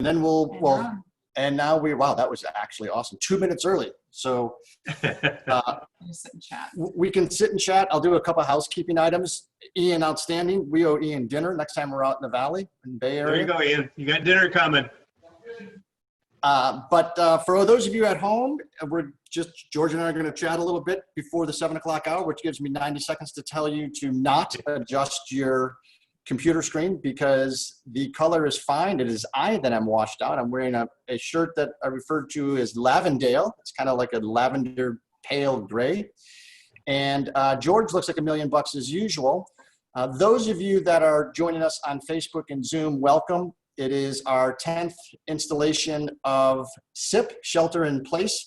And then and now wow, that was actually awesome. 2 minutes early. So sit and chat. We can sit and chat. I'll do a couple of housekeeping items. Ian, outstanding. We owe Ian dinner next time we're out in the Valley, in the Bay Area. There you go, Ian. You got dinner coming. But for those of you at home, George and I are going to chat a little bit before the 7 o'clock hour, which gives me 90 seconds to tell you to not adjust your computer screen because the color is fine. It is I that am washed out. I'm wearing a shirt that I referred to as Lavendale. It's kind of like a lavender pale gray. And George looks like $1,000,000 as usual. Those of you that are joining us on Facebook and Zoom, welcome. It is our 10th installation of SIP, Shelter in Place,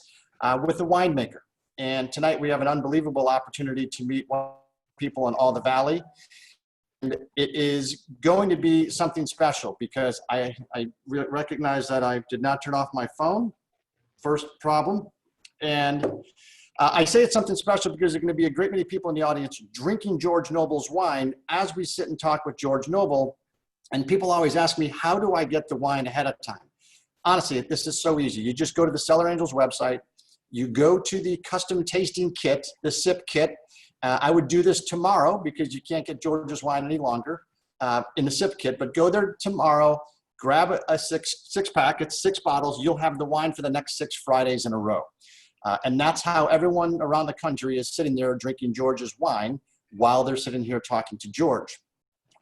with a winemaker. And tonight we have an unbelievable opportunity to meet people in all the Valley. And it is going to be something special because I recognize that I did not turn off my phone. First problem. And I say it's something special because there's going to be a great many people in the audience drinking George Noble's wine as we sit and talk with George Noble. And people always ask me, how do I get the wine ahead of time? Honestly, this is so easy. You just go to the Cellar Angels website. You go to the custom tasting kit, the SIP kit. I would do this tomorrow because you can't get George's wine any longer in the SIP kit. But go there tomorrow, grab a six pack. It's 6 bottles. You'll have the wine for the next 6 Fridays in a row. And that's how everyone around the country is sitting there drinking George's wine while they're sitting here talking to George.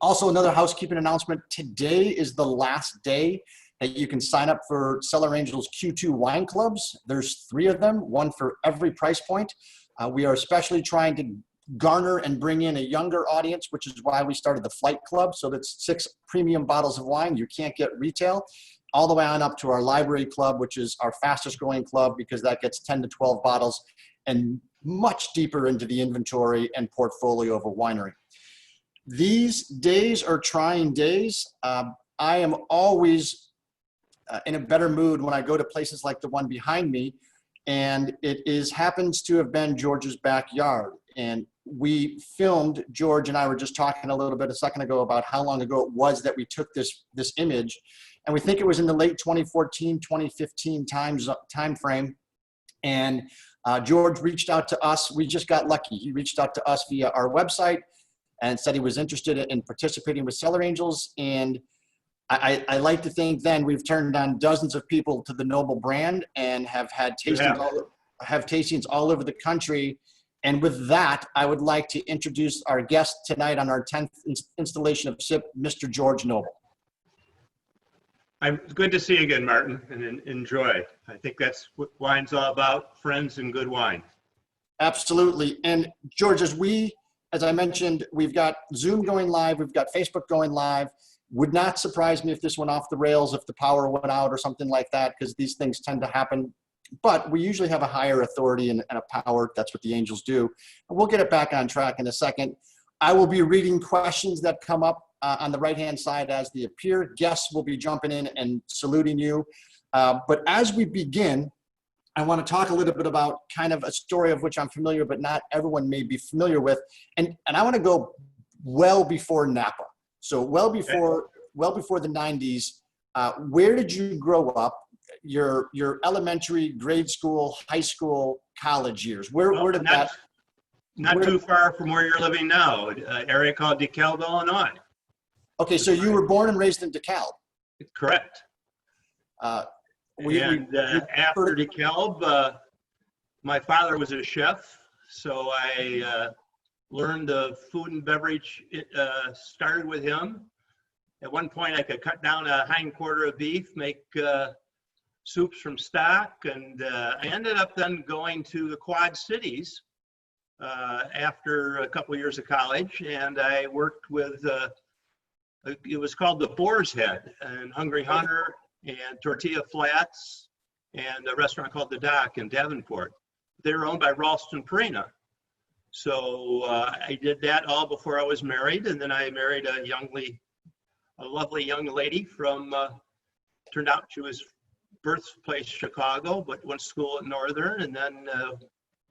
Also, another housekeeping announcement. Today is the last day that you can sign up for Cellar Angels Q2 wine clubs. There's 3 of them, one for every price point. We are especially trying to garner and bring in a younger audience, which is why we started the Flight Club. So that's 6 premium bottles of wine you can't get retail, all the way on up to our Library Club, which is our fastest growing club because that gets 10 to 12 bottles and much deeper into the inventory and portfolio of a winery. These days are trying days. I am always in a better mood when I go to places like the one behind me, and it happens to have been George's backyard. And we filmed, George and I were just talking a little bit a second ago about how long ago it was that we took this image. And we think it was in the late 2014, 2015 time frame. And George reached out to us. We just got lucky. He reached out to us via our website and said he was interested in participating with Cellar Angels. And I like to think then we've turned on dozens of people to the Noble brand and have had tastings all over the country. And with that, I would like to introduce our guest tonight on our 10th installation of SIP, Mr. George Noble. I'm good to see you again, Martin, and enjoy. I think that's what wine's all about, friends and good wine. Absolutely. And George, as I mentioned, we've got Zoom going live, we've got Facebook going live. Would not surprise me if this went off the rails, if the power went out or something like that, because these things tend to happen. But we usually have a higher authority and a power. That's what the Angels do. And we'll get it back on track in a second. I will be reading questions that come up on the right-hand side as they appear. Guests will be jumping in and saluting you. But as we begin, I want to talk a little bit about kind of a story of which I'm familiar, but not everyone may be familiar with. And I want to go well before Napa. So well before the 90s, where did you grow up? Your elementary, grade school, high school, college years. Where did that? Not too far from where you're living now, an area called DeKalb, Illinois. Okay, so you were born and raised in DeKalb. Correct. After DeKalb, my father was a chef, so I learned the food and beverage. Started with him. At one point, I could cut down a hind quarter of beef, make soups from stock, and I ended up then going to the Quad Cities after a couple of years of college, and I worked with, it was called the Boar's Head, and Hungry Hunter, and Tortilla Flats, and a restaurant called The Dock in Davenport. They were owned by Ralston Purina. So I did that all before I was married, and then I married a lovely young lady from, turned out she was birthplace Chicago, but went to school at Northern, and then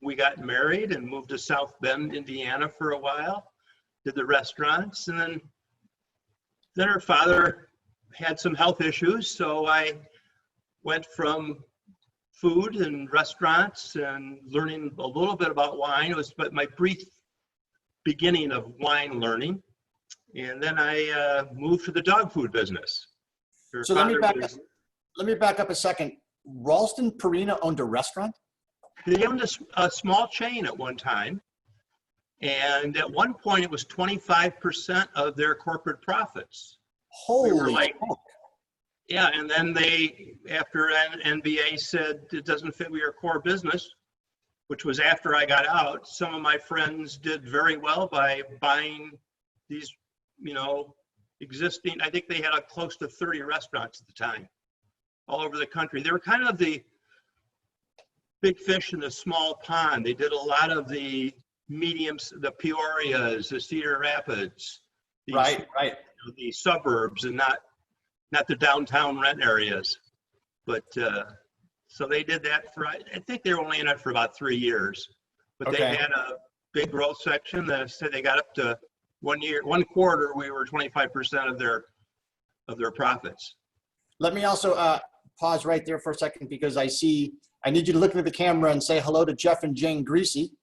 we got married and moved to South Bend, Indiana for a while, did the restaurants, and then her father had some health issues, so I went from food and restaurants and learning a little bit about wine. It was but my brief beginning of wine learning. And then I moved to the dog food business. Her So let me father was- back up a second. Ralston Purina owned a restaurant? They owned a small chain at one time. And at one point, it was 25% of their corporate profits. We were Holy like, smoke. yeah, and then after NBA said it doesn't fit with your core business, which was after I got out, some of my friends did very well by buying these, existing, I think they had close to 30 restaurants at the time, all over the country. They were kind of the big fish in the small pond. They did a lot of the mediums, the Peorias, the Cedar Rapids, Right. the suburbs, and not the downtown rent areas. But so they did that for, I think they were only in it for about 3 years. But Okay. they had a big growth section that said they got up to 1 quarter, we were 25% of their profits. Let me also pause right there for a second because I need you to look into the camera and say hello to Jeff and Jane Greasy.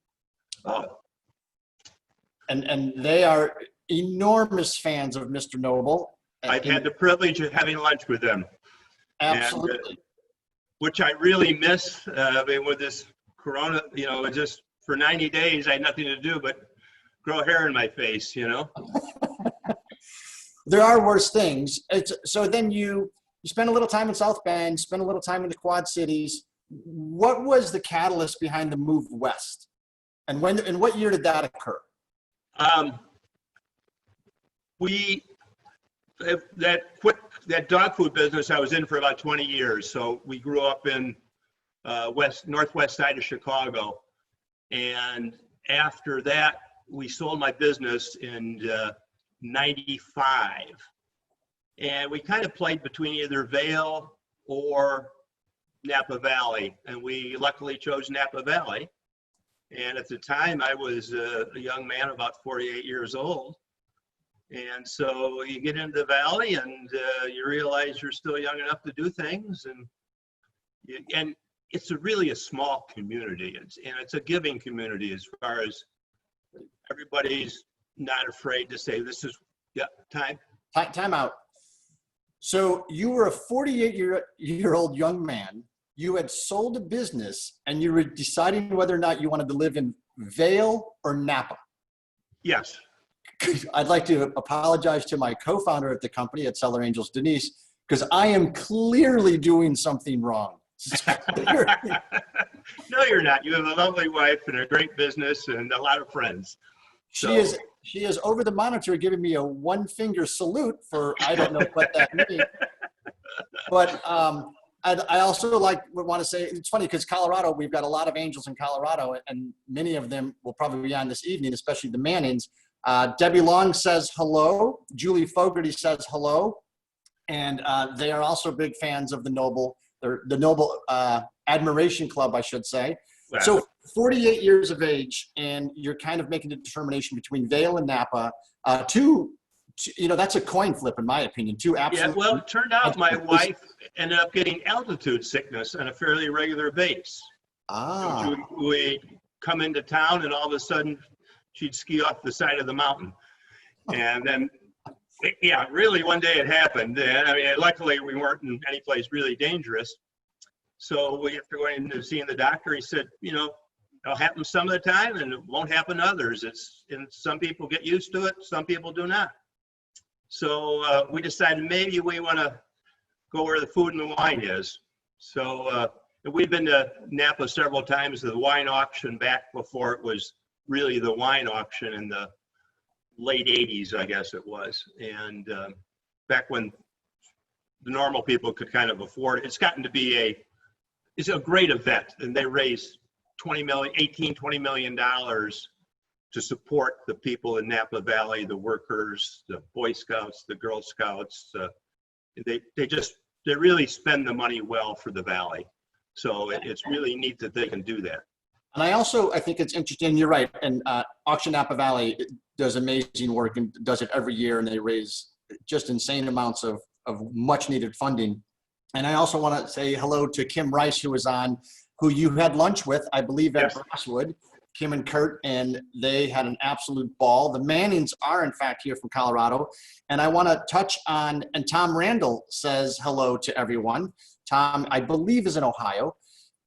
Oh, And they are enormous fans of Mr. Noble. I've had the privilege of having lunch with them. Absolutely. Which I really miss. With this Corona, just for 90 days, I had nothing to do but grow hair in my face, There are worse things. So then you spend a little time in South Bend, spend a little time in the Quad Cities. What was the catalyst behind the move west? And what year did that occur? That dog food business I was in for about 20 years. So we grew up in northwest side of Chicago. And after that, we sold my business in 95. And we kind of played between either Vail or Napa Valley. And we luckily chose Napa Valley. And at the time, I was a young man, about 48 years old. And so you get into the valley and you realize you're still young enough to do things. And it's really a small community. It's a giving community as far as everybody's not afraid to say, this is, time. Time out. So you were a 48-year-old young man. You had sold a business and you were deciding whether or not you wanted to live in Vail or Napa. Yes. I'd like to apologize to my co-founder at the company at Cellar Angels, Denise, because I am clearly doing something wrong. No, you're not. You have a lovely wife and a great business and a lot of friends. She is over the monitor giving me a one-finger salute for, I don't know what that means. But I also want to say, it's funny because Colorado, we've got a lot of Angels in Colorado, and many of them will probably be on this evening, especially the Mannings. Debbie Long says hello. Julie Fogarty says hello. And they are also big fans of the Noble Admiration Club, I should say. Wow. So 48 years of age, and you're kind of making a determination between Vail and Napa. That's a coin flip, in my opinion. Two absolute. Yeah, well, it turned out my wife ended up getting altitude sickness on a fairly regular basis. We come into town, and all of a sudden, she'd ski off the side of the mountain. And then, really one day it happened. And luckily we weren't in any place really dangerous. So after going to seeing the doctor, he said, it'll happen some of the time and it won't happen others. And some people get used to it, some people do not. So we decided maybe we want to go where the food and the wine is. So we've been to Napa several times to the wine auction back before it was really the wine auction in the late 80s, I guess it was. And back when the normal people could kind of afford it. It's gotten to be it's a great event, and they raise $20 million to support the people in Napa Valley, the workers, the Boy Scouts, the Girl Scouts. They really spend the money well for the Valley. So it's really neat that they can do that. And I think it's interesting, you're right, and Auction Napa Valley does amazing work and does it every year, and they raise just insane amounts of of much needed funding. And I also want to say hello to Kim Rice, who was on, who you had lunch with, I believe, at Yes. Brasswood. Kim and Kurt, and they had an absolute ball. The Mannings are, in fact, here from Colorado. And I want to touch on, and Tom Randall says hello to everyone. Tom, I believe, is in Ohio.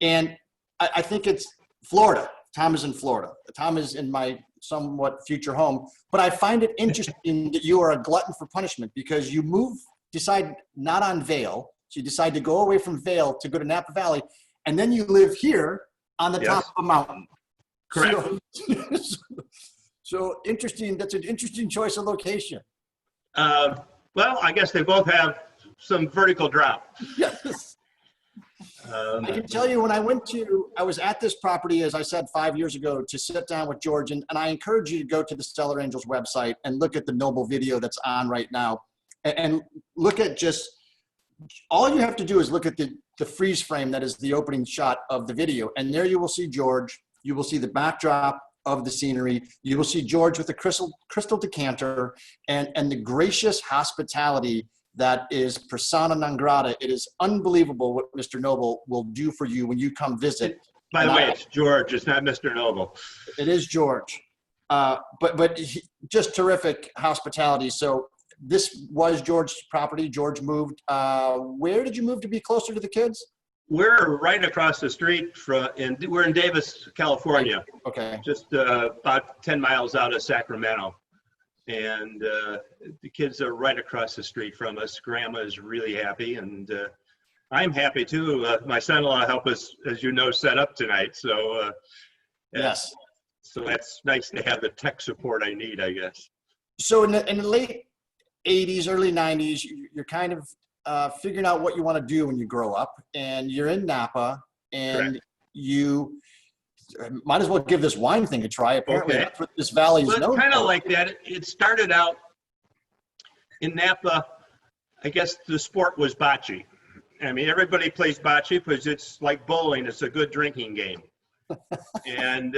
And I think it's Florida. Tom is in Florida. Tom is in my somewhat future home. But I find it interesting that you are a glutton for punishment, because you decide not on Vail. So you decide to go away from Vail to go to Napa Valley. And then you live here on the top of a mountain. Correct. So interesting. That's an interesting choice of location. Well, I guess they both have some vertical drop. Yes. I can tell you, when I was at this property, as I said, 5 years ago, to sit down with George, and I encourage you to go to the Cellar Angels website and look at the Noble video that's on right now, and look at just, all you have to do is look at the freeze frame that is the opening shot of the video. And there you will see George. You will see the backdrop of the scenery. You will see George with a crystal decanter and the gracious hospitality that is persona non grata. It is unbelievable what Mr. Noble will do for you when you come visit. By the way, it's George. It's not Mr. Noble. It is George. But just terrific hospitality. So this was George's property. George moved. Where did you move to be closer to the kids? We're right across the street we're in Davis, California. Okay. Just about 10 miles out of Sacramento. And the kids are right across the street from us. Grandma is really happy, and I'm happy too. My son-in-law helped us, as you know, set up tonight. So Yes. So that's nice to have the tech support I need, I guess. So in the late 80s, early 90s, you're kind of figuring out what you want to do when you grow up, and you're in Napa, and Correct. you might as well give this wine thing a try. Apparently, Okay. that's what this valley is Well, known it's kind of for. like that. It started out in Napa. I guess the sport was bocce. I mean, everybody plays bocce because it's like bowling. It's a good drinking game. And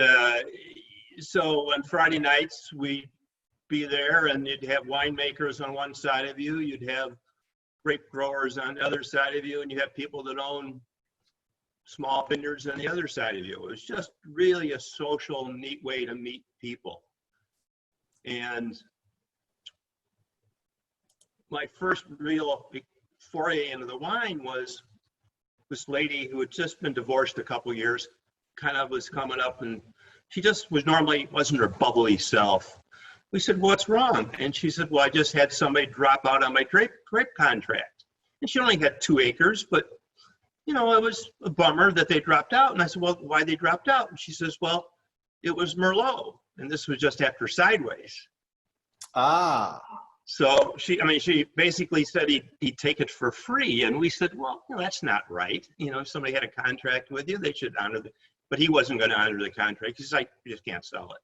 so on Friday nights, we'd be there, and you'd have winemakers on one side of you. You'd have grape growers on the other side of you, and you have people that own small vineyards on the other side of you. It was just really a social, neat way to meet people. And my first real foray into the wine was this lady who had just been divorced a couple years, kind of was coming up, and she just wasn't her bubbly self. We said, "What's wrong?" And she said, "Well, I just had somebody drop out on my grape contract." And she only had 2 acres, but you know, it was a bummer that they dropped out. And I said, "Well, why they dropped out?" And she says, "Well, it was Merlot." And this was just after Sideways. Ah. So she basically said he'd take it for free. And we said, "Well, you know, that's not right. You know, if somebody had a contract with you, they should honor but he wasn't going to honor the contract. He's like, "You just can't sell it."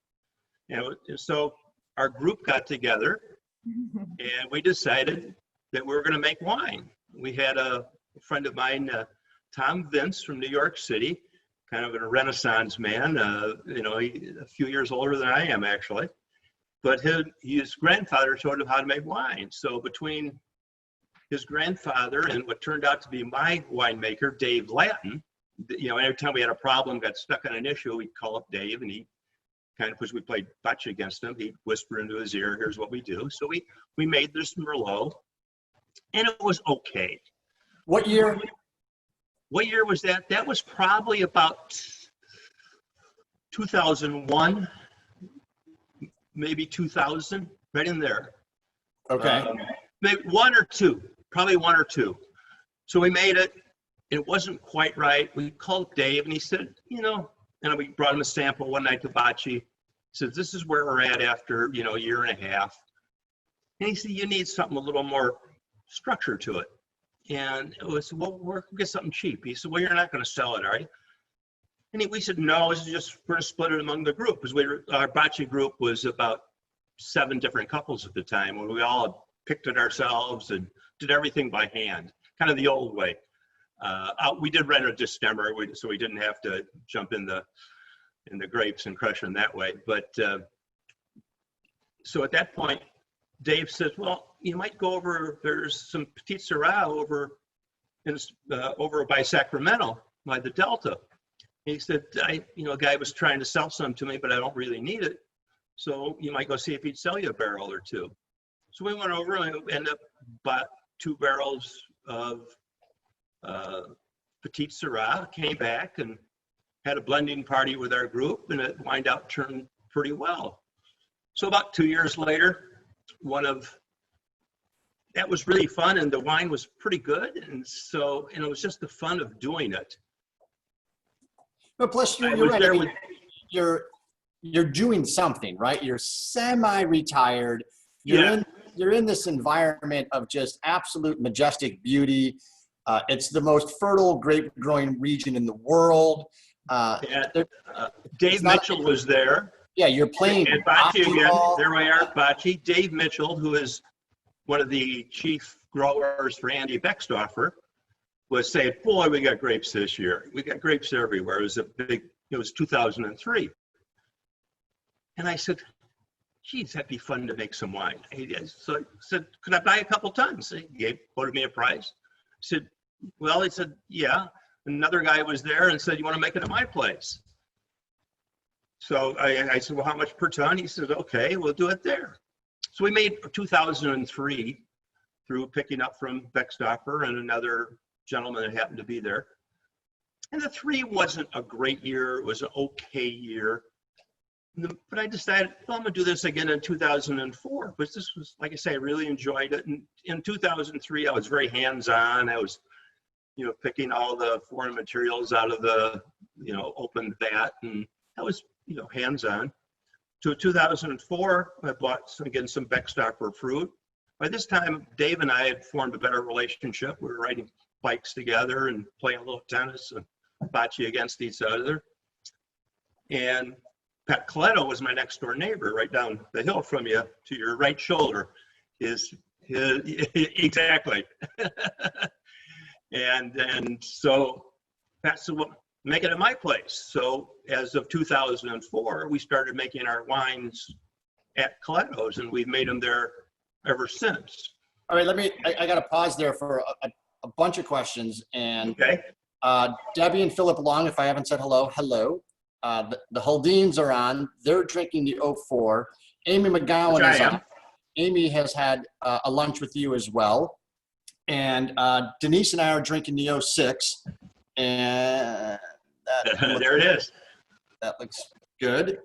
You know, and so our group got together and we decided that we were going to make wine. We had a friend of mine, Tom Vince from New York City, kind of a Renaissance man, you know, a few years older than I am actually, but his grandfather showed him how to make wine. So between his grandfather and what turned out to be my winemaker, Dave Lattin, you know, every time we had a problem, got stuck on an issue, we'd call up Dave, and he kind of, because we played bocce against him, he'd whisper into his ear, "Here's what we do." So we made this Merlot, and it was okay. What year? What year was that? That was probably about 2001, maybe 2000, right in there. Okay. Maybe probably one or two. So we made it. It wasn't quite right. We called Dave, and he said, you know, and we brought him a sample one night to bocce. He said, "This is where we're at after, you know, a year and a half." And he said, "You need something a little more structure to it." And it was, "Well, we'll get something cheap." He said, "Well, you're not going to sell it, are you?" And we said, "No, this is just, we're going to split it among the group." Because our bocce group was about 7 different couples at the time, when we all picked it ourselves and did everything by hand, kind of the old way. We did rent a distemmer, so we didn't have to jump in the grapes and crush them that way. But so at that point, Dave says, "Well, you might go over, there's some Petite Syrah over by Sacramento, by the Delta. He said, a guy was trying to sell some to me, but I don't really need it. So you might go see if he'd sell you a barrel or two. So we went over and ended up bought 2 barrels of Petite Syrah, came back and had a blending party with our group, and it wound out turned pretty well. So about 2 years later, that was really fun, and the wine was pretty good, and it was just the fun of doing it. But plus, you're right. I mean, you're doing something, right? You're semi-retired. You're in this environment of just absolute majestic beauty. It's the most fertile grape growing region in the world. Dave Mitchell was there. Yeah, you're playing. And Bocce again. There we are, Bocce. Dave Mitchell, who is one of the chief growers for Andy Beckstoffer, was saying, boy, we got grapes this year. We got grapes everywhere. It was 2003. And I said, geez, that'd be fun to make some wine. So I said, could I buy a couple tons? He quoted me a price. I said, well, he said, yeah. Another guy was there and said, you want to make it at my place? So I said, well, how much per ton? He said, okay, we'll do it there. So we made 2003 through picking up from Beckstoffer and another gentleman that happened to be there. And the 3 wasn't a great year. It was an okay year. But I decided, well, I'm going to do this again in 2004. But this was, like I say, I really enjoyed it. And in 2003, I was very hands-on. I was, picking all the foreign materials out of the, open vat. And I was, hands-on. So 2004, I bought, some Beckstoffer fruit. By this time, Dave and I had formed a better relationship. We were riding bikes together and playing a little tennis and bocce against each other. And Pat Coletto was my next door neighbor, right down the hill from you, to your right shoulder. Exactly. and so Pat said, well, make it at my place. So as of 2004, we started making our wines at Coletto's, and we've made them there ever since. All right, I got to pause there for a bunch of questions. And okay. Debbie and Philip Long, if I haven't said hello. The Haldeans are on. They're drinking the 04. Amy McGowan is on. Amy has had a lunch with you as well. And Denise and I are drinking the 06. And there it is. That looks good.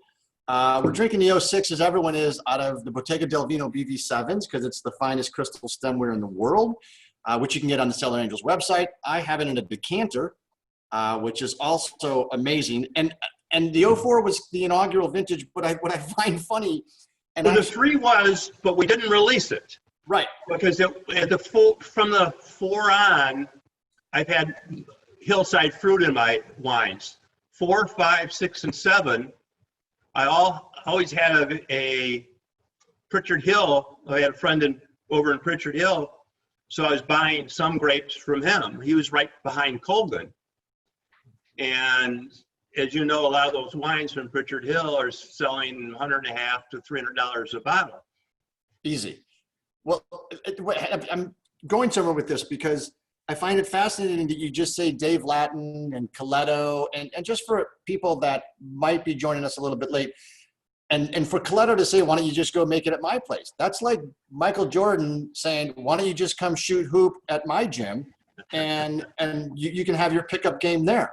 We're drinking the 06, as everyone is, out of the Bottega del Vino BV7s, because it's the finest crystal stemware in the world, which you can get on the Cellar Angels website. I have it in a decanter, which is also amazing. And the 04 was the inaugural vintage, but what I find funny. The 3 was, but we didn't release it. Right. Because from the 4 on, I've had hillside fruit in my wines. 4, 5, 6, and 7. I always had a Pritchard Hill. I had a friend over in Pritchard Hill, so I was buying some grapes from him. He was right behind Colgan. And as you know, a lot of those wines from Pritchard Hill are selling $150 to $300 a bottle. Easy. Well, I'm going somewhere with this because I find it fascinating that you just say Dave Latin and Coletto, and just for people that might be joining us a little bit late, and for Coletto to say, why don't you just go make it at my place? That's like Michael Jordan saying, why don't you just come shoot hoop at my gym, and you can have your pickup game there.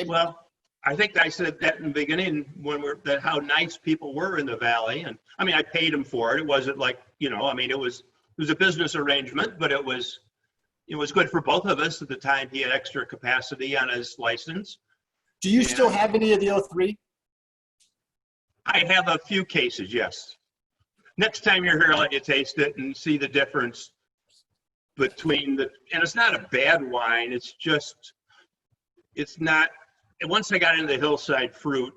Well, I think I said that in the beginning when that how nice people were in the Valley, and I mean I paid them for it. It wasn't like it was a business arrangement, but it was good for both of us. At the time, he had extra capacity on his license. Do you still have any of the 03? I have a few cases, yes. Next time you're here, I'll let you taste it and see the difference between and it's not a bad wine. It's not. Once I got into the hillside fruit,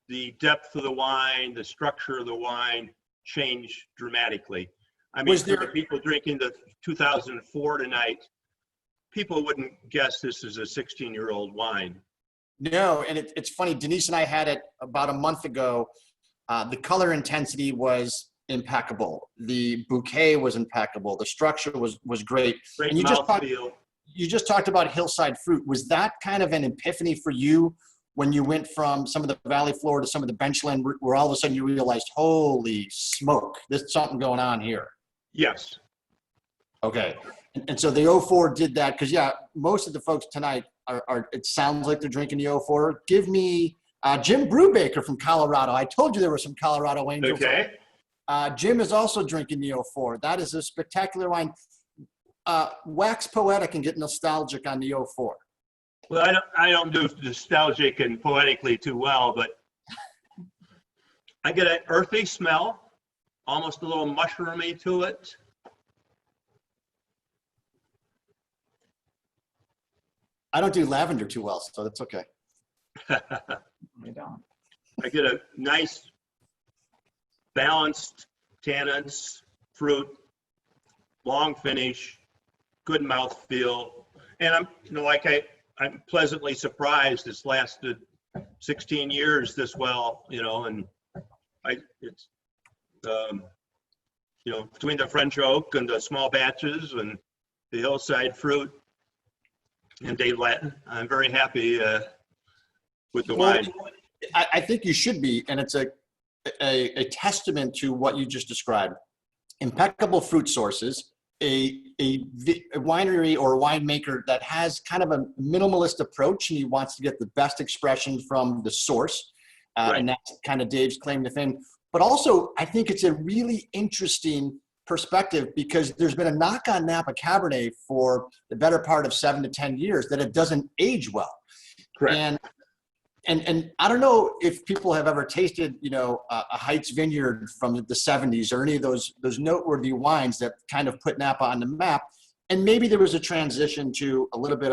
the depth of the wine, the structure of the wine changed dramatically. I mean, for the people drinking the 2004 tonight, people wouldn't guess this is a 16-year-old wine. No, and it's funny. Denise and I had it about a month ago. The color intensity was impeccable. The bouquet was impeccable. The structure was great. Great And mouthfeel. you just talked about hillside fruit. Was that kind of an epiphany for you when you went from some of the valley floor to some of the benchland, where all of a sudden you realized, holy smoke, there's something going on here? Yes. Okay. And so the 04 did that, because yeah, most of the folks tonight are it sounds like they're drinking the 04. Give me Jim Brubaker from Colorado. I told you there were some Colorado Angels. Okay. Jim is also drinking the 04. That is a spectacular wine. Wax poetic and get nostalgic on the 04. Well, I don't do nostalgic and poetically too well, but I get an earthy smell, almost a little mushroomy to it. I don't do lavender too well, so that's okay. We don't. I get a nice balanced tannins, fruit, long finish, good mouthfeel. And I'm pleasantly surprised it's lasted 16 years this well, and it's between the French oak and the small batches and the hillside fruit and Dave Latin, I'm very happy with the wine. I think you should be, and it's a testament to what you just described. Impeccable fruit sources, a winery or a winemaker that has kind of a minimalist approach, and he wants to get the best expression from the source. Right. And that's kind of Dave's claim to fame. But also, I think it's a really interesting perspective, because there's been a knock on Napa Cabernet for the better part of 7 to 10 years that it doesn't age well. Correct. And I don't know if people have ever tasted, a Heights Vineyard from the 70s or any of those noteworthy wines that kind of put Napa on the map. And maybe there was a transition to a little bit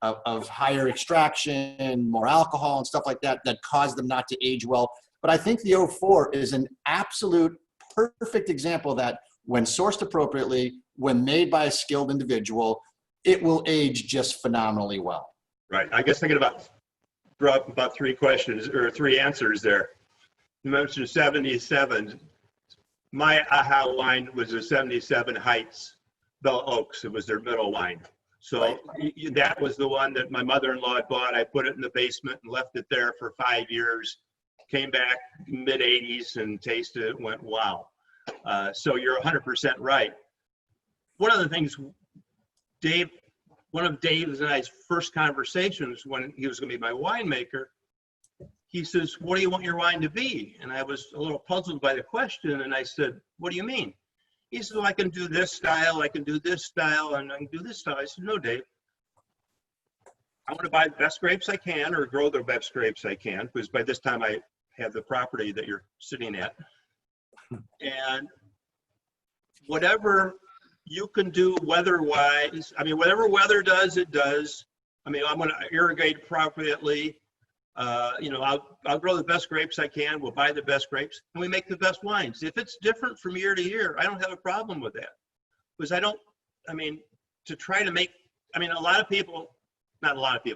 of higher extraction, more alcohol and stuff like that caused them not to age well. But I think the 04 is an absolute perfect example that when sourced appropriately, when made by a skilled individual, it will age just phenomenally well. Right. I guess I get about 3 questions or 3 answers there. You mentioned 77. My aha wine was a 77 Heights Bell Oaks. It was their middle wine. So Right. That was the one that my mother-in-law had bought. I put it in the basement and left it there for 5 years. Came back mid 80s and tasted it, went, wow. So you're 100% right. One of the things one of Dave's and I's first conversations when he was going to be my winemaker, he says, what do you want your wine to be? And I was a little puzzled by the question. And I said, what do you mean? He said, well, I can do this style, I can do this style, and I can do this style. I said, no, Dave. I want to buy the best grapes I can or grow the best grapes I can, because by this time I have the property that you're sitting at. And whatever you can do weather-wise, whatever weather does, it does. I'm going to irrigate appropriately. I'll grow the best grapes I can. We'll buy the best grapes, and we make the best wines. If it's different from year to year, I don't have a problem with that. Because to try to make,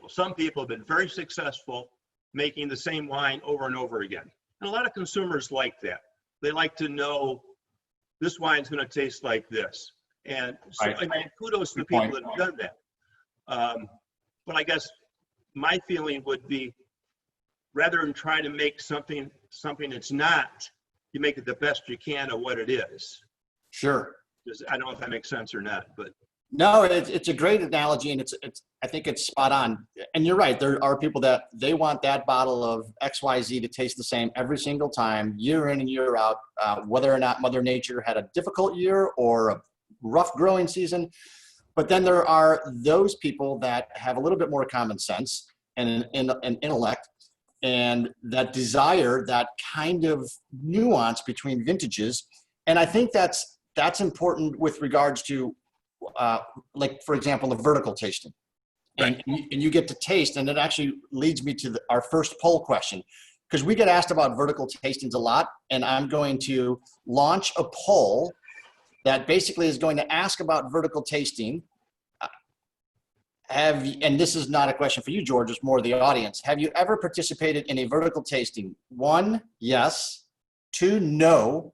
some people have been very successful making the same wine over and over again. And a lot of consumers like that. They like to know this wine's going to taste like this. And so, kudos to the people that have done that. But I guess my feeling would be, rather than try to make something it's not, you make it the best you can of what it is. Sure. I don't know if that makes sense or not, but. No, it's a great analogy, and I think it's spot on. And you're right. There are people that they want that bottle of XYZ to taste the same every single time, year in and year out, whether or not Mother Nature had a difficult year or a rough growing season. But then there are those people that have a little bit more common sense and an intellect, and that desire that kind of nuance between vintages. And I think that's important with regards to, like, for example, a vertical tasting. And you get to taste, and it actually leads me to our first poll question, because we get asked about vertical tastings a lot, and I'm going to launch a poll that basically is going to ask about vertical tasting. And this is not a question for you, George, it's more the audience. Have you ever participated in a vertical tasting? 1, yes. 2, no.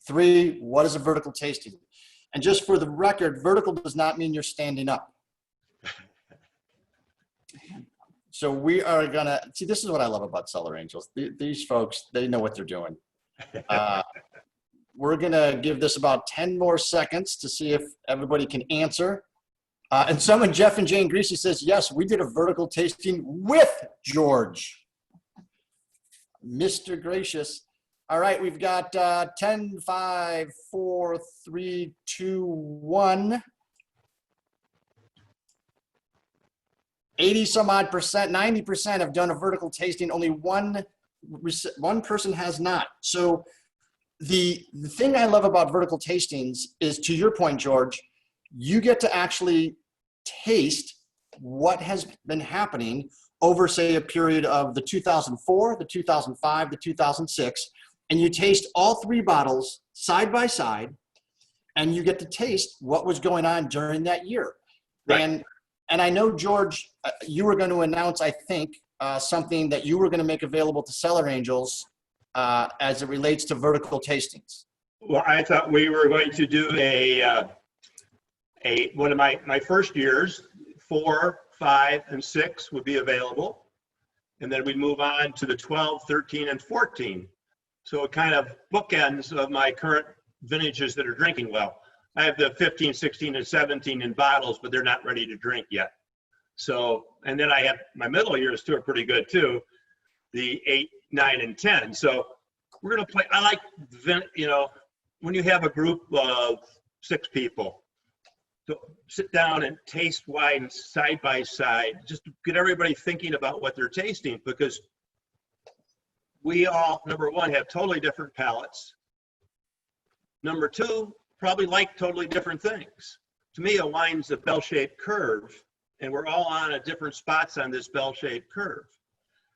3, what is a vertical tasting? And just for the record, vertical does not mean you're standing up. So we are gonna, see, this is what I love about Cellar Angels. These folks, they know what they're doing. We're gonna give this about 10 more seconds to see if everybody can answer. And someone, Jeff and Jane Greasy, says, yes, we did a vertical tasting with George. Mr. Gracious. All right, we've got 10, 5, 4, 3, 2, 1. 80 some odd percent, 90% have done a vertical tasting. Only one person has not. So the thing I love about vertical tastings is, to your point, George, you get to actually taste what has been happening over, say, a period of the 2004, the 2005, the 2006, and you taste all 3 bottles side by side, and you get to taste what was going on during that year. Right. And I know, George, you were going to announce, I think, something that you were going to make available to Cellar Angels as it relates to vertical tastings. Well, I thought we were going to do one of my first years, 4, 5, and 6 would be available. And then we'd move on to the 12, 13, and 14. So it kind of bookends of my current vintages that are drinking well. I have the 15, 16, and 17 in bottles, but they're not ready to drink yet. So, and then I have my middle years too are pretty good too, the 8, 9, and 10. So we're gonna play. I like, when you have a group of 6 people, to sit down and taste wine side by side, just to get everybody thinking about what they're tasting, because we all, number 1, have totally different palates. Number 2, probably like totally different things. To me, a wine's a bell-shaped curve, and we're all on at different spots on this bell-shaped curve.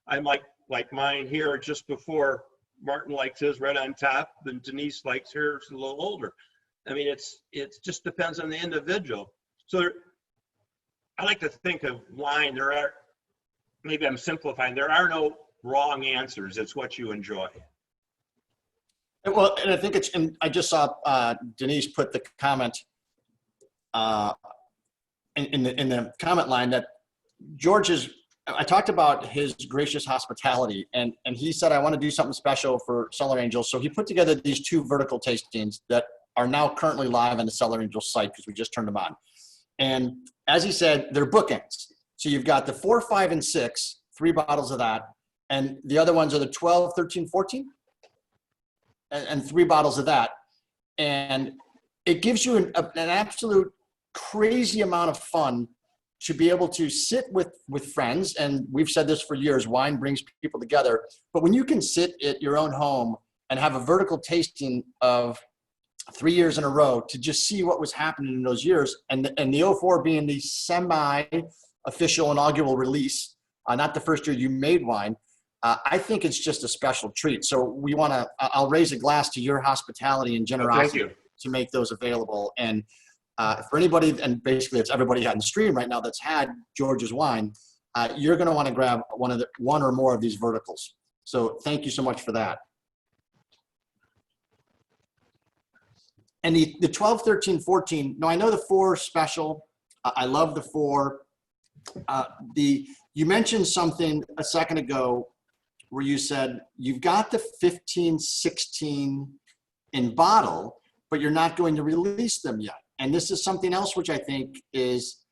I'm like mine here just before Martin likes his right on top, and Denise likes hers a little older. I mean, it just depends on the individual. So I like to think of wine, maybe I'm simplifying, there are no wrong answers. It's what you enjoy. Well, and I think and I just saw Denise put the comment in the comment line that I talked about his gracious hospitality, and he said, I want to do something special for Cellar Angels. So he put together these 2 vertical tastings that are now currently live on the Cellar Angels site because we just turned them on. And as he said, they're bookends. So you've got the 4, 5, and 6, 3 bottles of that. And the other ones are the 12, 13, 14, and 3 bottles of that. And it gives you an absolute crazy amount of fun to be able to sit with friends. And we've said this for years, wine brings people together. But when you can sit at your own home and have a vertical tasting of 3 years in a row to just see what was happening in those years, and the 04 being the semi-official inaugural release, not the first year you made wine, I think it's just a special treat. So I'll raise a glass to your hospitality and generosity to make those available. And for anybody, and basically it's everybody on the stream right now that's had George's wine, you're going to want to grab one or more of these verticals. So thank you so much for that. And the 12, 13, 14, no, I know the 4 special. I love the 4. You mentioned something a second ago where you said you've got the 15, 16 in bottle, but you're not going to release them yet. And this is something else which I think is,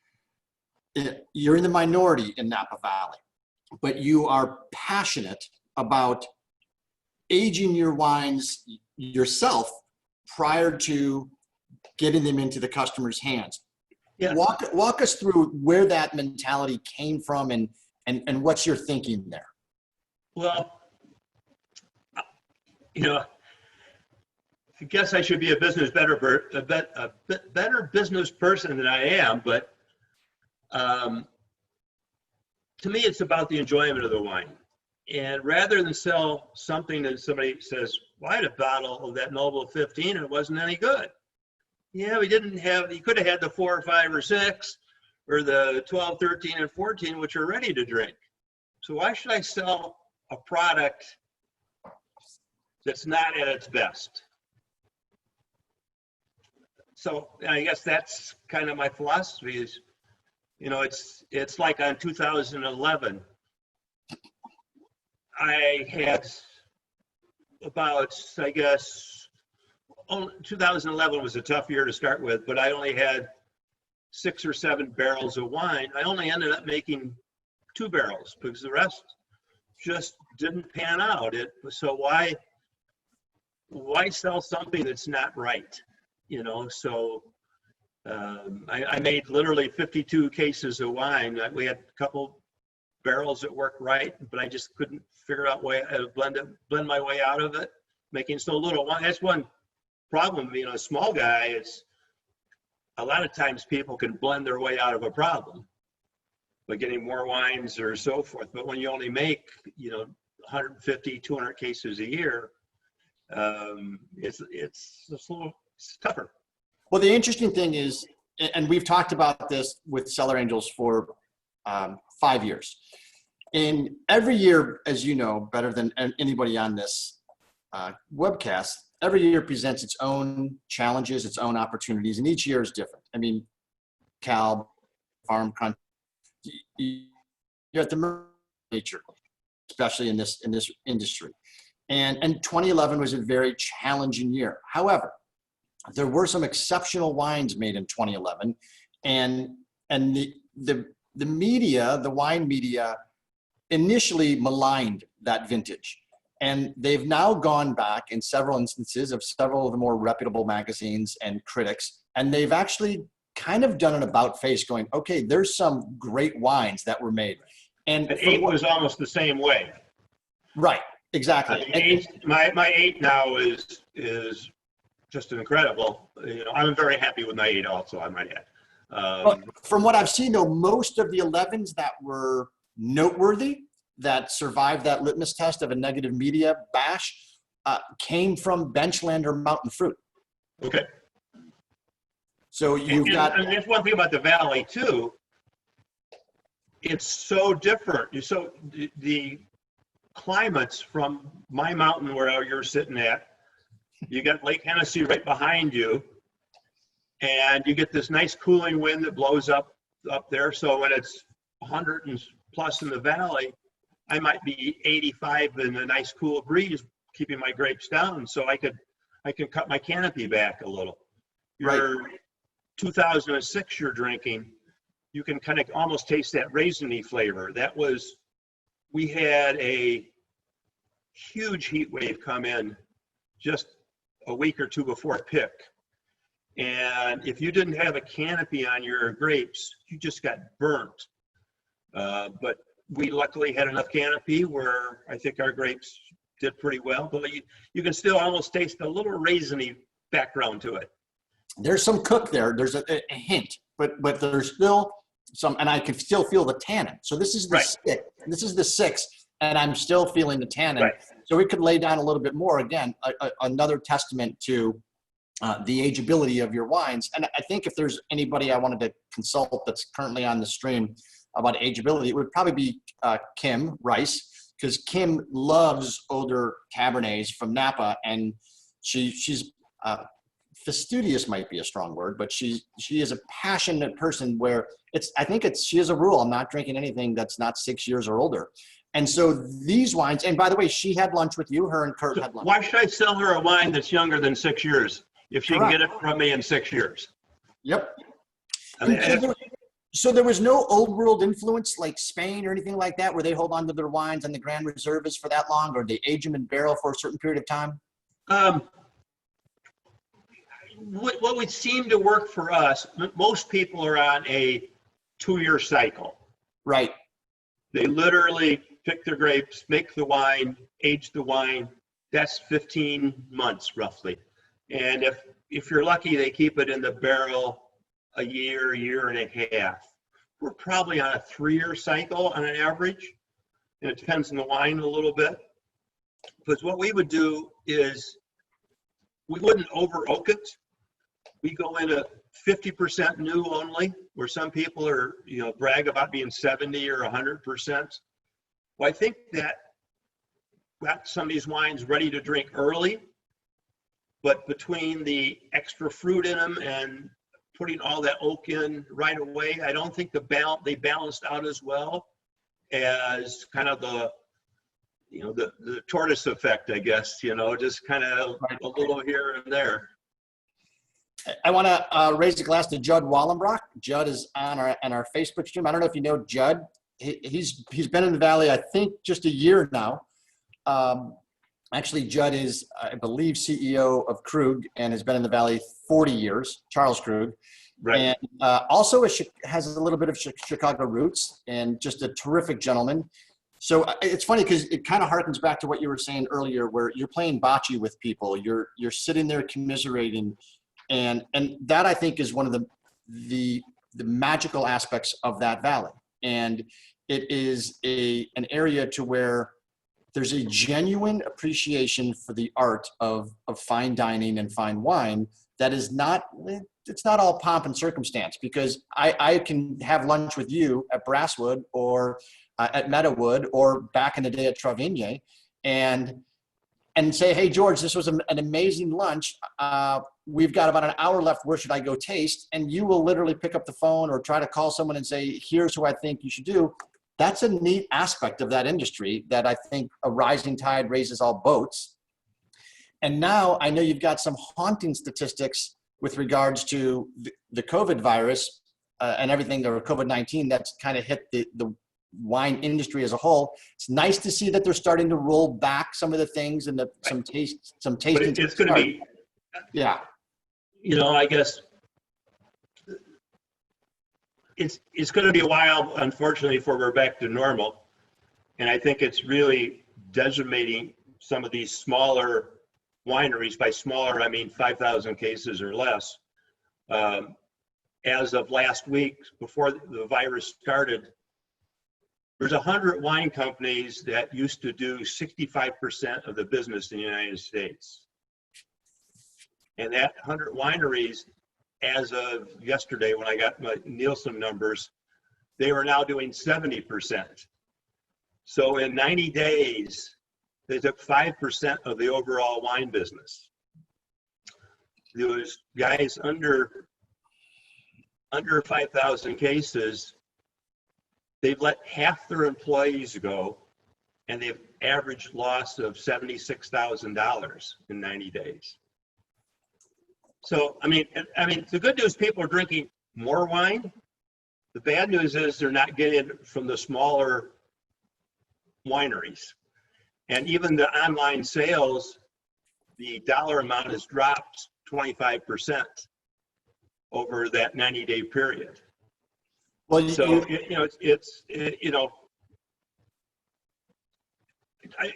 you're in the minority in Napa Valley, but you are passionate about aging your wines yourself prior to getting them into the customer's hands. Yes. Walk us through where that mentality came from and what's your thinking there? Well, I guess I should be a better business person than I am, but to me, it's about the enjoyment of the wine. And rather than sell something that somebody says, well, I had a bottle of that Noble 15 and it wasn't any good. Yeah, you could have had the 4 or 5 or 6 or the 12, 13, and 14, which are ready to drink. So why should I sell a product that's not at its best? So I guess that's kind of my philosophy is, you know, it's like on 2011, I had about, I guess, 2011 was a tough year to start with, but I only had 6 or 7 barrels of wine. I only ended up making 2 barrels because the rest just didn't pan out. So why sell something that's not right? You know, so I made literally 52 cases of wine. We had a couple barrels that worked right, but I just couldn't figure out way to blend my way out of it, making so little wine. That's one problem. You know, a small guy, it's a lot of times people can blend their way out of a problem by getting more wines or so forth. But when you only make, you know, 150, 200 cases a year, it's tougher. Well, the interesting thing is, and we've talked about this with Cellar Angels for 5 years. And every year, as you know, better than anybody on this webcast, every year presents its own challenges, its own opportunities, and each year is different. I mean, Cal, farm country, you're at the nature, especially in this industry. And 2011 was a very challenging year. However, there were some exceptional wines made in 2011, and the media, the wine media, initially maligned that vintage. And they've now gone back in several instances of several of the more reputable magazines and critics, and they've actually kind of done an about face going, okay, there's some great wines that were made. And 8 was almost the same way. Right, exactly. My 8 now is just incredible. You know, I'm very happy with my 8 also, I might add. From what I've seen, though, most of the 11s that were noteworthy, that survived that litmus test of a negative media bash, came from benchland or mountain fruit. Okay. So you've got. And that's one thing about the valley too. It's so different. So the climates from my mountain where you're sitting at, you got Lake Hennessy right behind you, and you get this nice cooling wind that blows up there. So when it's 100 and plus in the valley, I might be 85 in a nice cool breeze, keeping my grapes down, so I can cut my canopy back a little. Your 2006 you're drinking, you can kind of almost taste that raisiny flavor. We had a huge heat wave come in just a week or two before pick. And if you didn't have a canopy on your grapes, you just got burnt. But we luckily had enough canopy where I think our grapes did pretty well, but you can still almost taste a little raisiny background to it. There's some cook there. There's a hint, but there's still some, and I can still feel the tannin. So this is the six. This is the 6, and I'm still feeling the tannin. Right. So we could lay down a little bit more. Again, another testament to the ageability of your wines. And I think if there's anybody I wanted to consult that's currently on the stream about ageability, it would probably be Kim Rice, because Kim loves older Cabernets from Napa, and she's fastidious might be a strong word, but she is a passionate person where she has a rule. I'm not drinking anything that's not 6 years or older. And so these wines, and by the way, she had lunch with you, her and Kurt had lunch. Why should I sell her a wine that's younger than 6 years if she can get it from me in 6 years? Yep. So there was no old world influence like Spain or anything like that, where they hold on to their wines and the Grand Reserves for that long, or they age them in barrel for a certain period of time? What would seem to work for us, most people are on a 2-year cycle. Right. They literally pick their grapes, make the wine, age the wine. That's 15 months roughly. And if you're lucky, they keep it in the barrel a year and a half. We're probably on a 3-year cycle on an average, and it depends on the wine a little bit. Because what we would do is we wouldn't over oak it. We go into 50% new only, where some people are, brag about being 70 or 100%. Well, I think that got some of these wines ready to drink early, but between the extra fruit in them and putting all that oak in right away, I don't think they balanced out as well as kind of the, you know, the tortoise effect, I guess, you know, just kind of a little here and there. I want to raise a glass to Judd Wallenbrock. Judd is on our Facebook stream. I don't know if you know Judd. He's been in the Valley, I think, just a year now. Actually, Judd is, I believe, CEO of Krug and has been in the Valley 40 years, Charles Krug. Right. And also has a little bit of Chicago roots and just a terrific gentleman. So it's funny because it kind of harkens back to what you were saying earlier, where you're playing bocce with people. You're sitting there commiserating. And that, I think, is one of the magical aspects of that valley. And it is an area to where there's a genuine appreciation for the art of fine dining and fine wine that is not, it's not all pomp and circumstance, because I can have lunch with you at Brasswood or at Meadowood or back in the day at Travaigny and say, hey, George, this was an amazing lunch. We've got about an hour left. Where should I go taste? And you will literally pick up the phone or try to call someone and say, here's who I think you should do. That's a neat aspect of that industry that I think a rising tide raises all boats. And now I know you've got some haunting statistics with regards to the COVID virus and everything, or COVID-19 that's kind of hit the wine industry as a whole. It's nice to see that they're starting to roll back some of the things and some tasting. But it's going to be, yeah. You know, I guess it's going to be a while, unfortunately, before we're back to normal. And I think it's really decimating some of these smaller wineries. By smaller, I mean 5,000 cases or less. As of last week, before the virus started, there's 100 wine companies that used to do 65% of the business in the United States. And that 100 wineries, as of yesterday, when I got my Nielsen numbers, they were now doing 70%. So in 90 days, they took 5% of the overall wine business. Those guys under 5,000 cases, they've let half their employees go, and they've averaged loss of $76,000 in 90 days. So, I mean, the good news, people are drinking more wine. The bad news is they're not getting it from the smaller wineries. And even the online sales, the dollar amount has dropped 25% over that 90-day period. Well, So, and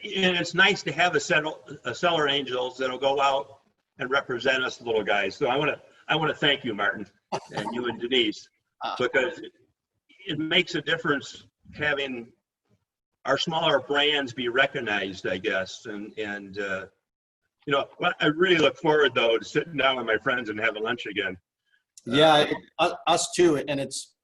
it's nice to have a Cellar Angels that'll go out and represent us little guys. So I want to thank you, Martin, and you and Denise, because it makes a difference having our smaller brands be recognized, I guess. And I really look forward, though, to sitting down with my friends and having lunch again. Yeah, us too. And it's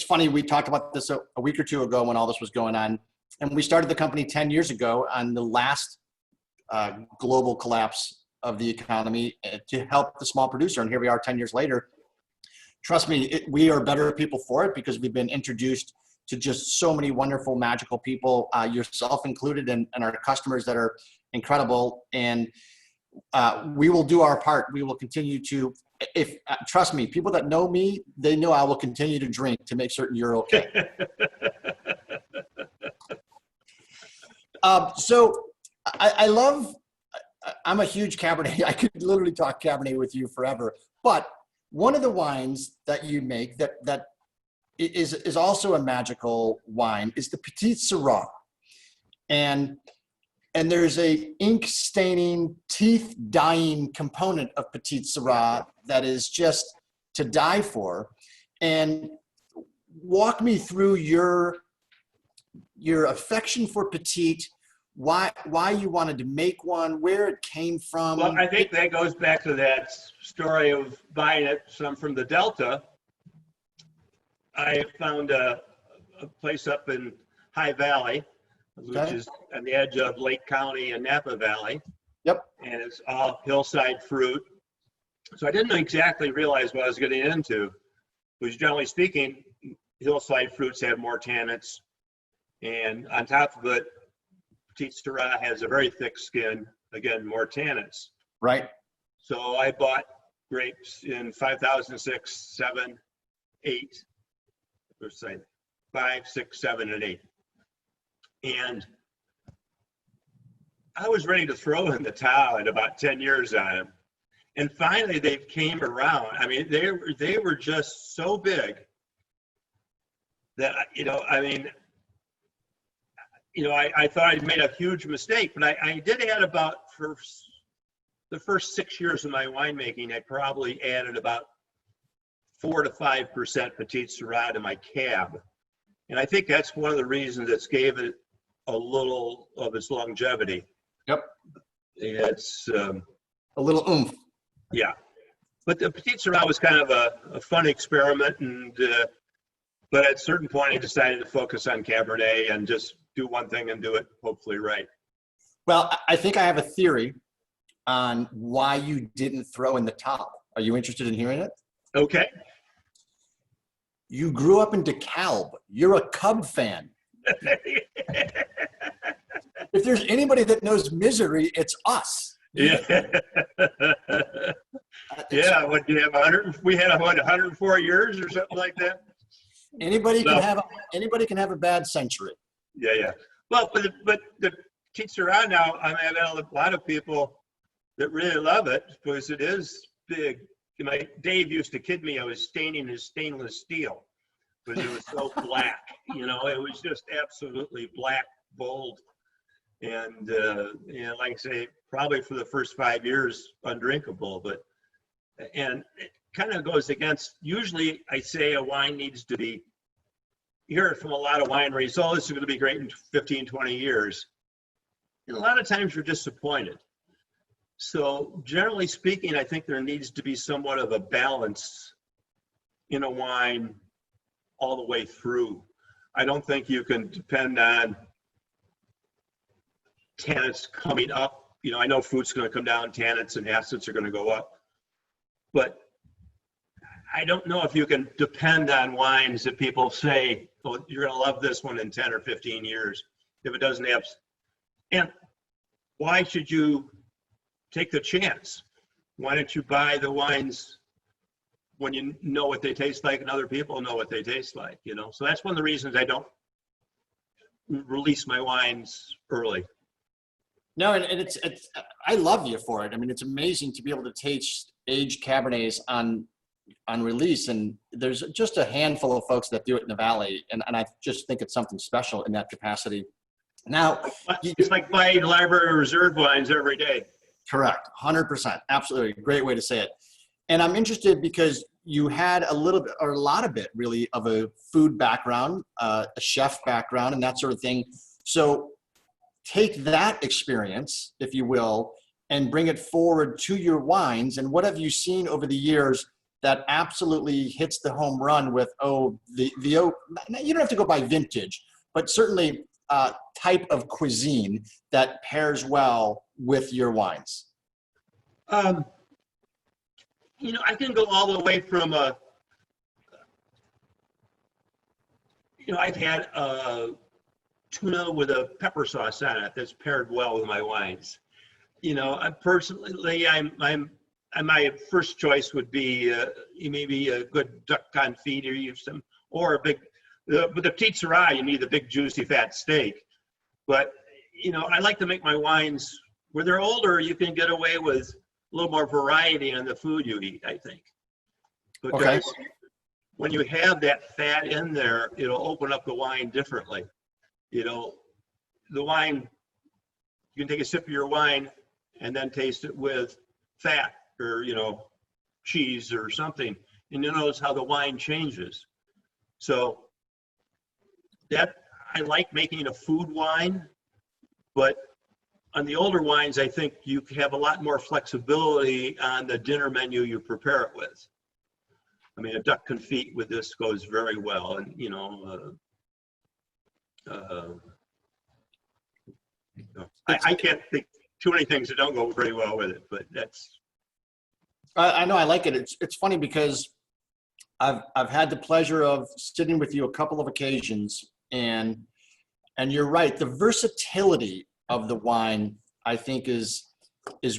funny. We talked about this a week or two ago when all this was going on. And we started the company 10 years ago on the last global collapse of the economy to help the small producer. And here we are 10 years later. Trust me, we are better people for it because we've been introduced to just so many wonderful, magical people, yourself included, and our customers that are incredible. And we will do our part. We will continue to, trust me, people that know me, they know I will continue to drink to make certain you're okay. So I'm a huge Cabernet. I could literally talk Cabernet with you forever. But one of the wines that you make that is also a magical wine is the Petite Syrah. And there's a ink staining, teeth dyeing component of Petite Syrah that is just to die for. And walk me through your affection for Petite, why you wanted to make one, where it came from. Well, I think that goes back to that story of buying it from the Delta. I found a place up in High Valley, which is on the edge of Lake County and Napa Valley. Yep. And it's all hillside fruit. So I didn't exactly realize what I was getting into, because generally speaking, hillside fruits have more tannins. And on top of it, Petite Syrah has a very thick skin, again, more tannins. Right. So I bought grapes in 5006, 7, 8, or say 5, 6, 7, and 8. And I was ready to throw in the towel at about 10 years on them. And finally they came around. I mean, they were just so big that, I thought I'd made a huge mistake, but I did add about, for the first 6 years of my winemaking, I probably added about 4 to 5% Petite Syrah to my cab. And I think that's one of the reasons that's gave it a little of its longevity. Yep. It's a little oomph. Yeah. But the Petite Syrah was kind of a fun experiment, and but at a certain point I decided to focus on Cabernet and just do one thing and do it hopefully right. Well, I think I have a theory on why you didn't throw in the towel. Are you interested in hearing it? Okay. You grew up in DeKalb. You're a Cub fan. If there's anybody that knows misery, it's us. Yeah. Yeah. What do you have? 100? We had 104 years or something like that. Anybody can have a bad century. Yeah, yeah. Well, but the Petite Syrah now, I mean, I've had a lot of people that really love it because it is big. Dave used to kid me I was staining his stainless steel because it was so black. It was just absolutely black, bold. And, like I say, probably for the first 5 years, undrinkable. And it kind of goes against, usually I say a wine needs to be, you hear it from a lot of wineries, oh, this is going to be great in 15, 20 years. And a lot of times you're disappointed. So generally speaking, I think there needs to be somewhat of a balance in a wine all the way through. I don't think you can depend on tannins coming up. I know fruit's going to come down, tannins and acids are going to go up. But I don't know if you can depend on wines that people say, oh, you're going to love this one in 10 or 15 years if it doesn't have. And why should you take the chance? Why don't you buy the wines when you know what they taste like and other people know what they taste like, So that's one of the reasons I don't release my wines early. No, and it's I love you for it. I mean, it's amazing to be able to taste aged Cabernets on release, and there's just a handful of folks that do it in the Valley, and I just think it's something special in that capacity. Now, it's like buying library reserve wines every day. Correct, 100%, absolutely, great way to say it. And I'm interested because you had a little bit, or a lot of it, really, of a food background, a chef background, and that sort of thing. So take that experience, if you will, and bring it forward to your wines. And what have you seen over the years that absolutely hits the home run with, you don't have to go by vintage, but certainly type of cuisine that pairs well with your wines? I can go all the way from I've had tuna with a pepper sauce on it that's paired well with my wines. I personally, my first choice would be maybe a good duck confit or a big. With the Petite Syrah, you need the big juicy fat steak. But I like to make my wines where they're older. You can get away with a little more variety in the food you eat, I think. Because when you have that fat in there, it'll open up the wine differently. The wine, you can take a sip of your wine and then taste it with fat or, cheese or something. And you notice how the wine changes. So that, I like making a food wine, but on the older wines, I think you have a lot more flexibility on the dinner menu you prepare it with. I mean, a duck confit with this goes very well. And, I can't think too many things that don't go very well with it, but that's. I know, I like it. It's funny because I've had the pleasure of sitting with you a couple of occasions, and you're right. The versatility of the wine, I think, is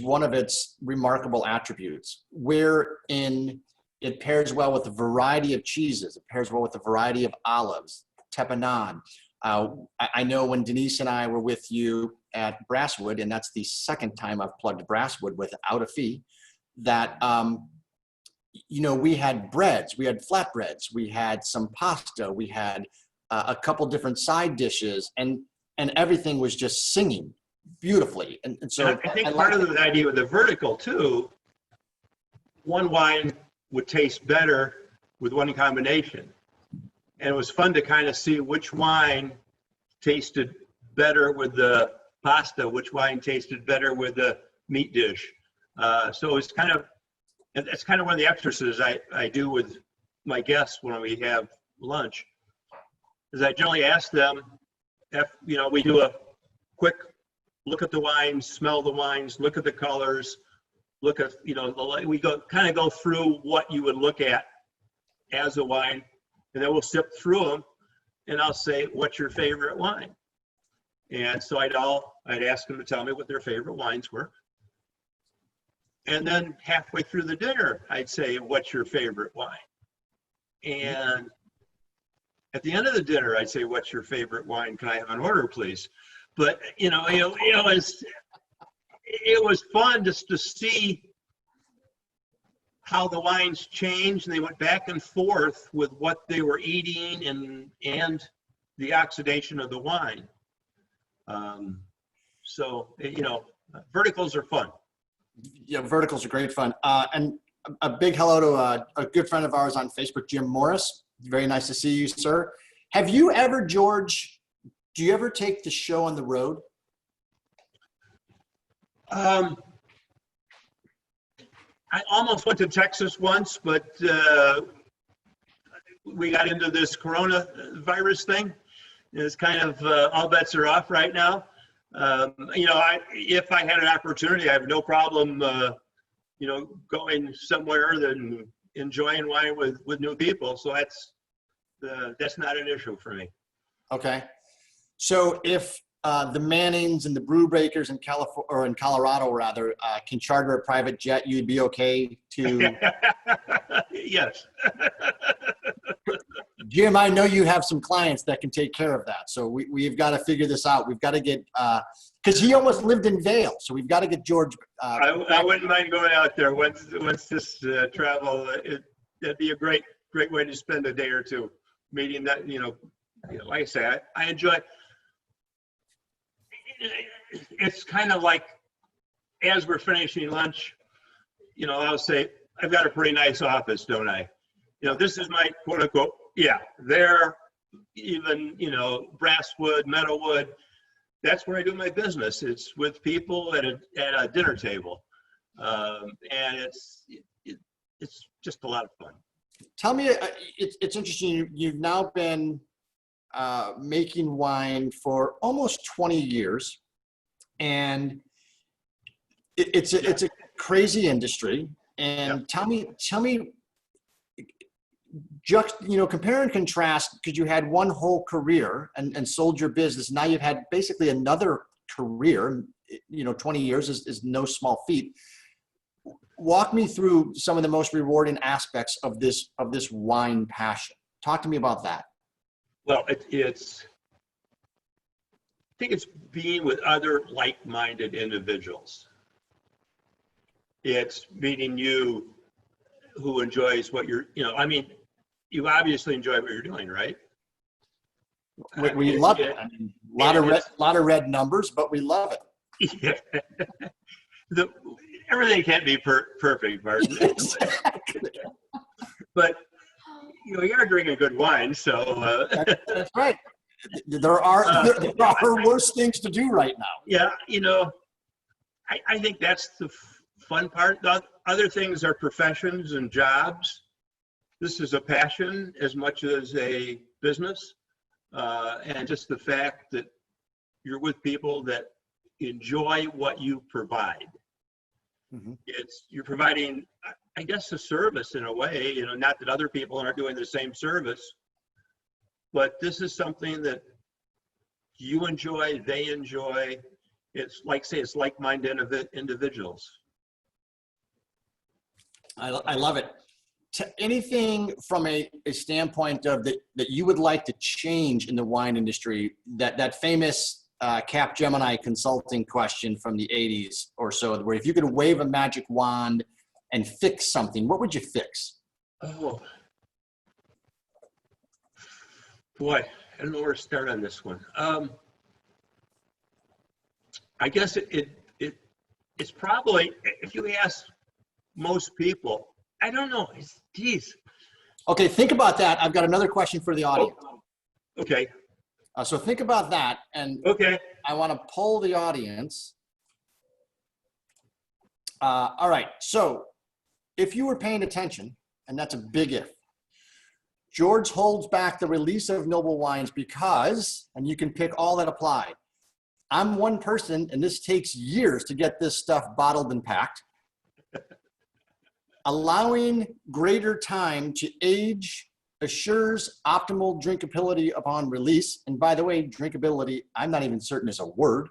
one of its remarkable attributes, wherein it pairs well with a variety of cheeses. It pairs well with a variety of olives, tapenade. I know when Denise and I were with you at Brasswood, and that's the second time I've plugged Brasswood without a fee, that, we had breads, we had flatbreads, we had some pasta, we had a couple different side dishes, and everything was just singing beautifully. And so I think part of the idea with the vertical too, one wine would taste better with one combination. And it was fun to kind of see which wine tasted better with the pasta, which wine tasted better with the meat dish. So it's kind of, and that's kind of one of the exercises I do with my guests when we have lunch, is I generally ask them if, we do a quick look at the wines, smell the wines, look at the colors, look at, we go through what you would look at as a wine, and then we'll sip through them, and I'll say, what's your favorite wine? And so I'd ask them to tell me what their favorite wines were. And then halfway through the dinner, I'd say, what's your favorite wine? And at the end of the dinner, I'd say, what's your favorite wine? Can I have an order, please? But, it was fun just to see how the wines changed, and they went back and forth with what they were eating and the oxidation of the wine. So, verticals are fun. Yeah, verticals are great fun. And a big hello to a good friend of ours on Facebook, Jim Morris. Very nice to see you, sir. Have you ever, George, do you ever take the show on the road? I almost went to Texas once, but we got into this coronavirus thing. It's kind of all bets are off right now. If I had an opportunity, I have no problem, going somewhere and enjoying wine with new people. So that's not an issue for me. Okay. So if the Mannings and the Brew Breakers in California, or in Colorado rather, can charter a private jet, you'd be okay to? Yes. Jim, I know you have some clients that can take care of that. So we've got to figure this out. We've got to get, because he almost lived in Vail. So we've got to get George. I wouldn't mind going out there once this travel. That'd be a great way to spend a day or two meeting that, like I say, I enjoy. It's kind of like, as we're finishing lunch, I'll say, I've got a pretty nice office, don't I? This is my quote unquote, there, even, Brasswood, Meadowwood, that's where I do my business. It's with people at a dinner table. And it's just a lot of fun. Tell me, it's interesting. You've now been making wine for almost 20 years, and it's a crazy industry. And tell me, just compare and contrast, because you had one whole career and sold your business. Now you've had basically another career. 20 years is no small feat. Walk me through some of the most rewarding aspects of this wine passion. Talk to me about that. Well, I think it's being with other like-minded individuals. It's meeting you who enjoys what you're, you obviously enjoy what you're doing, right? We love it. I mean, a lot of red numbers, but we love it. Yeah. Everything can't be perfect, Martin. Exactly. But you are drinking good wine, so. That's right. There are worse things to do right now. Yeah, I think that's the fun part. The other things are professions and jobs. This is a passion as much as a business, and just the fact that you're with people that enjoy what you provide. Mhm. You're providing, I guess, a service in a way, not that other people aren't doing the same service, but this is something that you enjoy, they enjoy. It's it's like-minded individuals. I love it. Anything from a standpoint of that you would like to change in the wine industry, that famous Capgemini consulting question from the 80s or so, where if you could wave a magic wand and fix something, what would you fix? Oh, boy, I don't know where to start on this one. I guess it's probably, if you ask most people, I don't know. Geez. Okay, think about that. I've got another question for the audience. Okay. So think about that, and Okay. I want to poll the audience. All right, so if you were paying attention, and that's a big if, George holds back the release of noble wines because, and you can pick all that apply. I'm one person, and this takes years to get this stuff bottled and packed. Allowing greater time to age assures optimal drinkability upon release. And by the way, drinkability, I'm not even certain is a word.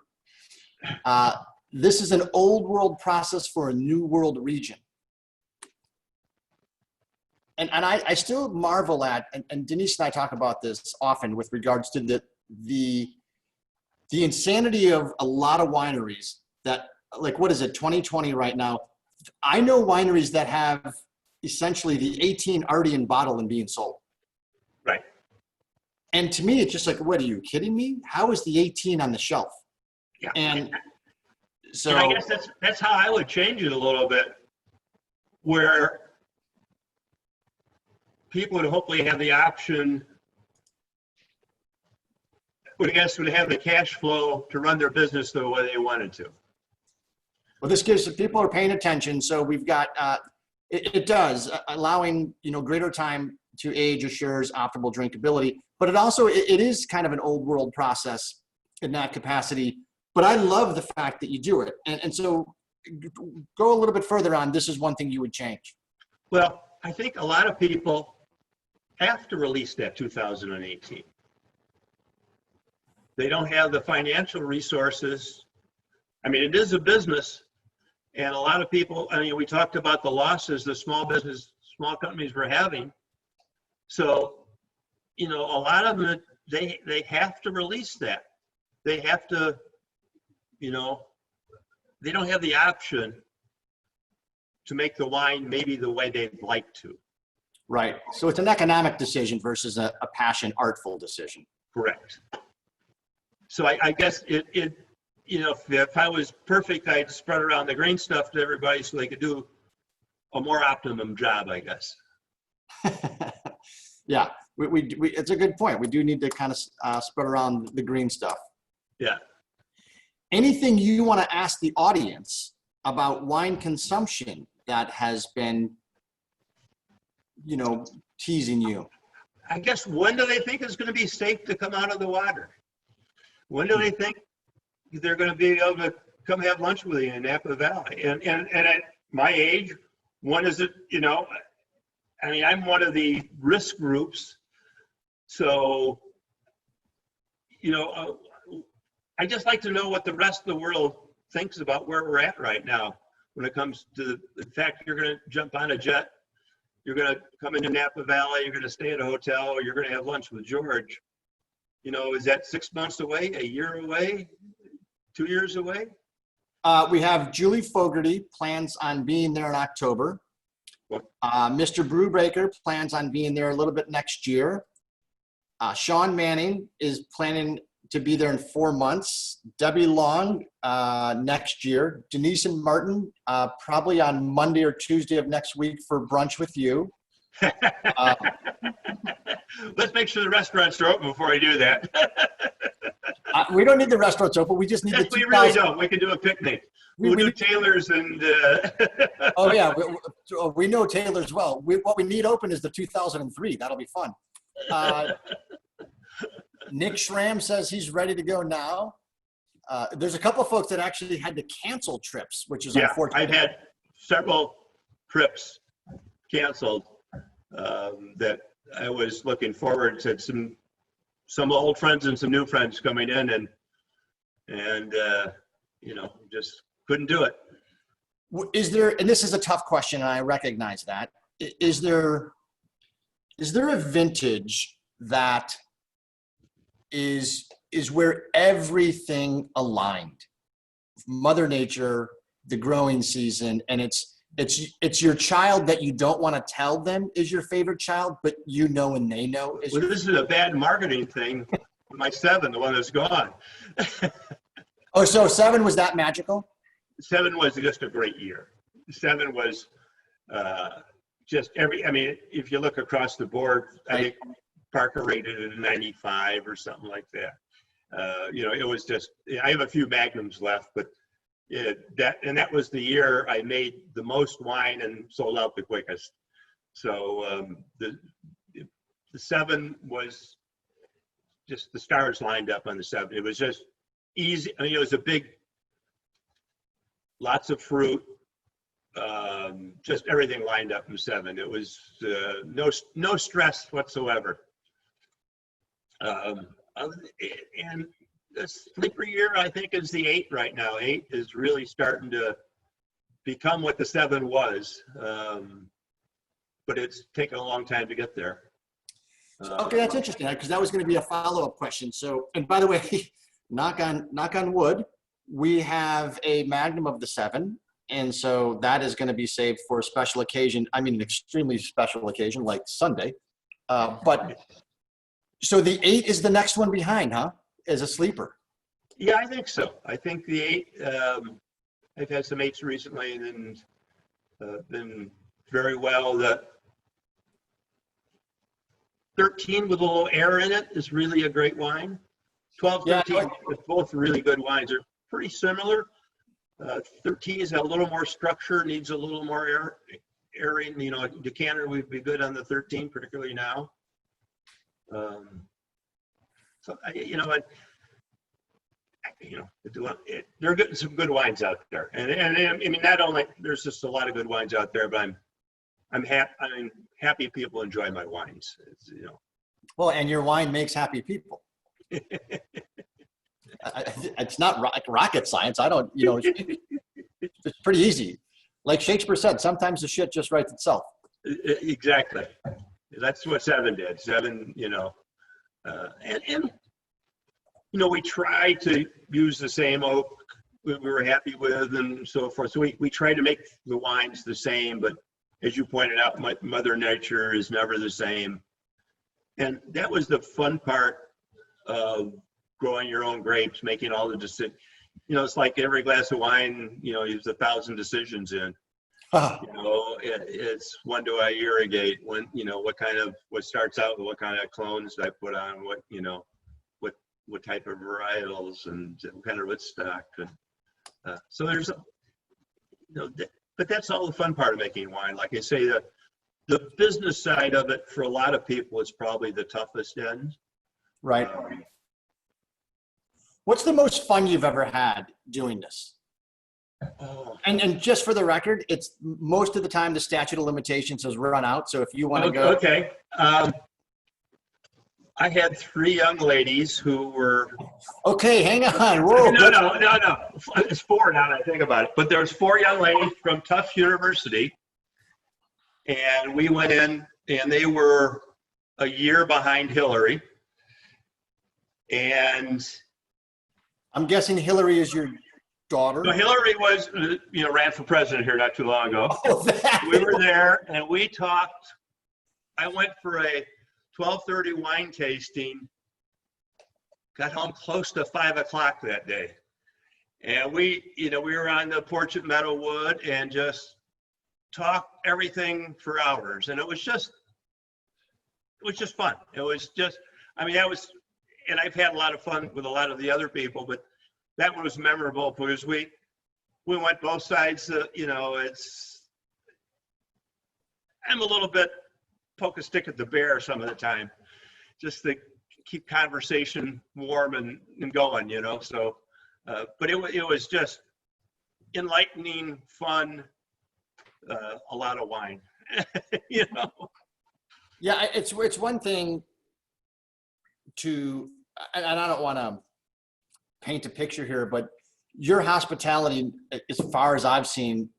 This is an old world process for a new world region. And I still marvel at, and Denise and I talk about this often with regards to the insanity of a lot of wineries that, like, what is it, 2020 right now? I know wineries that have essentially the 18 already in bottle and being sold. Right. And to me, it's just like, what, are you kidding me? How is the 18 on the shelf? Yeah. And so And I guess that's how I would change it a little bit, where people would hopefully have the option, would have the cash flow to run their business the way they wanted to. well, this gives people are paying attention. So we've got, it does allowing, greater time to age assures optimal drinkability, but it is kind of an old world process in that capacity. But I love the fact that you do it. And so go a little bit further on, this is one thing you would change. Well, I think a lot of people have to release that 2018. They don't have the financial resources. I mean, it is a business, and a lot of people, we talked about the losses the small companies were having. So, a lot of them, they have to release that. They have to, they don't have the option to make the wine maybe the way they'd like to. Right. So it's an economic decision versus a passion, artful decision. Correct. So I guess if I was perfect, I'd spread around the green stuff to everybody so they could do a more optimum job, I guess. Yeah, we it's a good point. We do need to kind of spread around the green stuff. Yeah. Anything you want to ask the audience about wine consumption that has been, teasing you? I guess, when do they think it's going to be safe to come out of the water? When do they think they're going to be able to come have lunch with you in Napa Valley? And at my age, when is it, I'm one of the risk groups. So, I just like to know what the rest of the world thinks about where we're at right now when it comes to the fact you're going to jump on a jet, you're going to come into Napa Valley, you're going to stay at a hotel, or you're going to have lunch with George. Is that 6 months away, a year away, 2 years away? We have Julie Fogarty plans on being there in October. Mr. Brubaker plans on being there a little bit next year. Sean Manning is planning to be there in 4 months. Debbie Long next year. Denise and Martin probably on Monday or Tuesday of next week for brunch with you. Let's make sure the restaurants are open before I do that. We don't need the restaurants open. We just need Yes, the we 2,000. really don't. We can do a picnic. We'll do Taylor's and. Oh yeah, we know Taylor's well. What we need open is the 2003. That'll be fun. Nick Schramm says he's ready to go now. There's a couple of folks that actually had to cancel trips, which is Yeah, unfortunate. I've had several trips canceled that I was looking forward to, some old friends and some new friends coming in, and you know, just couldn't do it. Is there, and this is a tough question, and I recognize that, is there a vintage that is where everything aligned? Mother Nature, the growing season, and it's your child that you don't want to tell them is your favorite child, but you know and they know is. Well, this is a bad marketing thing. My 7, the one that's gone. Oh, so 7 was that magical? 7 was just a great year. 7 was just I mean, if you look across the board, I think Parker rated it a 95 or something like that. You know, it was just, I have a few Magnums left, but that was the year I made the most wine and sold out the quickest. So the 7 was just, the stars lined up on the 7. It was just easy. I mean, it was a big, lots of fruit, just everything lined up in 7. It was no stress whatsoever. And the sleeper year, I think, is the 8 right now. 8 is really starting to become what the 7 was, but it's taken a long time to get there. Okay, that's interesting, because that was going to be a follow-up question. So, and by the way, knock on wood, we have a Magnum of the 7, and so that is going to be saved for a special occasion. I mean, an extremely special occasion like Sunday. But so the 8 is the next one behind, huh? As a sleeper. Yeah, I think so. I think the 8. I've had some 8s recently, and been very well. The 13 with a little air in it is really a great wine. 12, 13, yeah, both really good wines. They're pretty similar. 13 is a little more structure, needs a little more air in. You know, decanter would be good on the 13, particularly now. So you know, there are some good wines out there, and I mean, not only there's just a lot of good wines out there, but I'm happy people enjoy my wines. It's, you know. Well, and your wine makes happy people. It's not rocket science. I don't, you know, it's pretty easy. Like Shakespeare said, sometimes the shit just writes itself. Exactly. That's what 7 did. 7, you know, and you know, we try to use the same oak we were happy with and so forth. So we try to make the wines the same, but as you pointed out, Mother Nature is never the same. And that was the fun part of growing your own grapes, making all the decisions. You know, it's like every glass of wine, you know, there's 1,000 decisions in. You know, it's when do I irrigate? When, you know, what starts out with what kind of clones I put on, what, you know, what type of varietals and what kind of rootstock. So there's, you know, but that's all the fun part of making wine. Like I say, the business side of it for a lot of people is probably the toughest end. Right. What's the most fun you've ever had doing this? And just for the record, it's most of the time the statute of limitations has run out. So if you want to go. Okay. I had 3 young ladies who were. Okay, hang on. Whoa. No. It's 4 now that I think about it. But there's 4 young ladies from Tufts University. And we went in, and they were a year behind Hillary. And I'm guessing Hillary is your daughter. So Hillary was, you know, ran for president here not too long ago. Oh, we were there, and we talked. I went for a 12:30 wine tasting. Got home close to 5 o'clock that day, and we were on the porch at Meadowwood and just talked everything for hours, and it was just fun. It was just, I mean, that was, and I've had a lot of fun with a lot of the other people, but that one was memorable because we went both sides. You know, I'm a little bit poke a stick at the bear some of the time, just to keep conversation warm and going, you know. So But it was just enlightening, fun, a lot of wine, you know? Yeah, it's one thing to, and I don't want to paint a picture here, but your hospitality, as far as I've seen,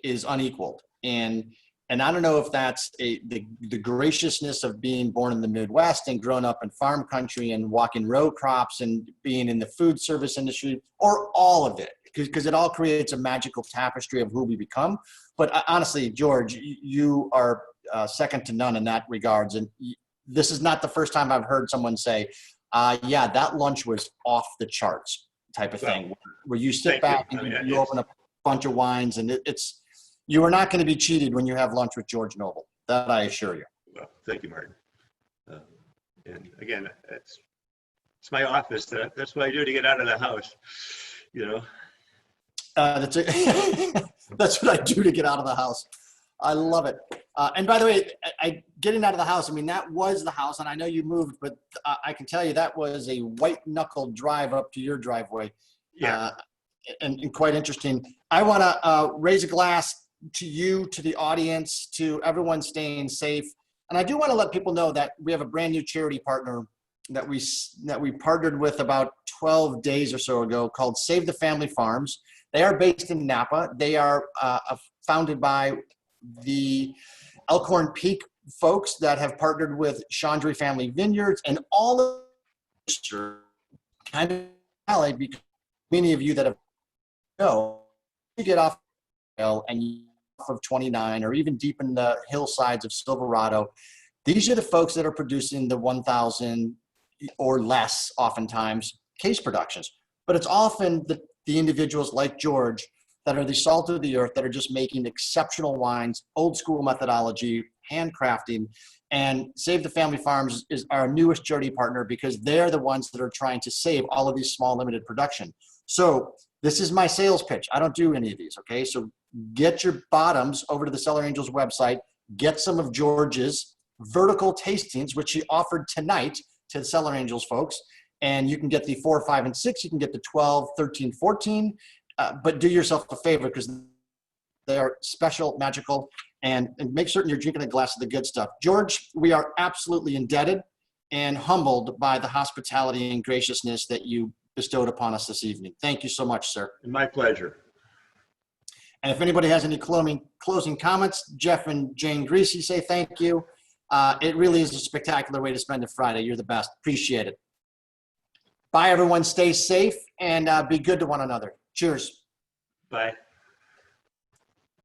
is unequaled. And I don't know if that's the graciousness of being born in the Midwest and growing up in farm country and walking row crops and being in the food service industry, or all of it, because it all creates a magical tapestry of who we become. But honestly, George, you are second to none in that regards. And this is not the first time I've heard someone say, yeah, that lunch was off the charts type of thing, where you sit back and you open up a bunch of wines, and you are not going to be cheated when you have lunch with George Noble. That I assure you. Well, thank you, Martin. And again, it's my office. That's what I do to get out of the house, you know. That's it. That's what I do to get out of the house. I love it. And by the way, getting out of the house, I mean, that was the house, and I know you moved, but I can tell you that was a white knuckle drive up to your driveway. Yeah. And quite interesting. I want to raise a glass to you, to the audience, to everyone staying safe. And I do want to let people know that we have a brand new charity partner that we partnered with about 12 days or so ago, called Save the Family Farms. They are based in Napa. They are founded by the Elkhorn Peak folks that have partnered with Chandri Family Vineyards, and all of kind of valley, because many of you that have you get off and off of 29 or even deep in the hillsides of Silverado. These are the folks that are producing the 1,000 or less, oftentimes, case productions. But it's often the individuals like George that are the salt of the earth, that are just making exceptional wines, old school methodology, handcrafting. And Save the Family Farms is our newest charity partner, because they're the ones that are trying to save all of these small limited production. So this is my sales pitch. I don't do any of these, okay? So get your bottoms over to the Cellar Angels website, get some of George's vertical tastings, which he offered tonight to the Cellar Angels folks. And you can get the 4, 5, and 6. You can get the 12, 13, 14. But do yourself a favor, because they are special, magical, and make certain you're drinking a glass of the good stuff. George, we are absolutely indebted and humbled by the hospitality and graciousness that you bestowed upon us this evening. Thank you so much, sir. My pleasure. And if anybody has any closing comments, Jeff and Jane Greasy say thank you. It really is a spectacular way to spend a Friday. You're the best. Appreciate it. Bye, everyone. Stay safe and be good to one another. Cheers. Bye.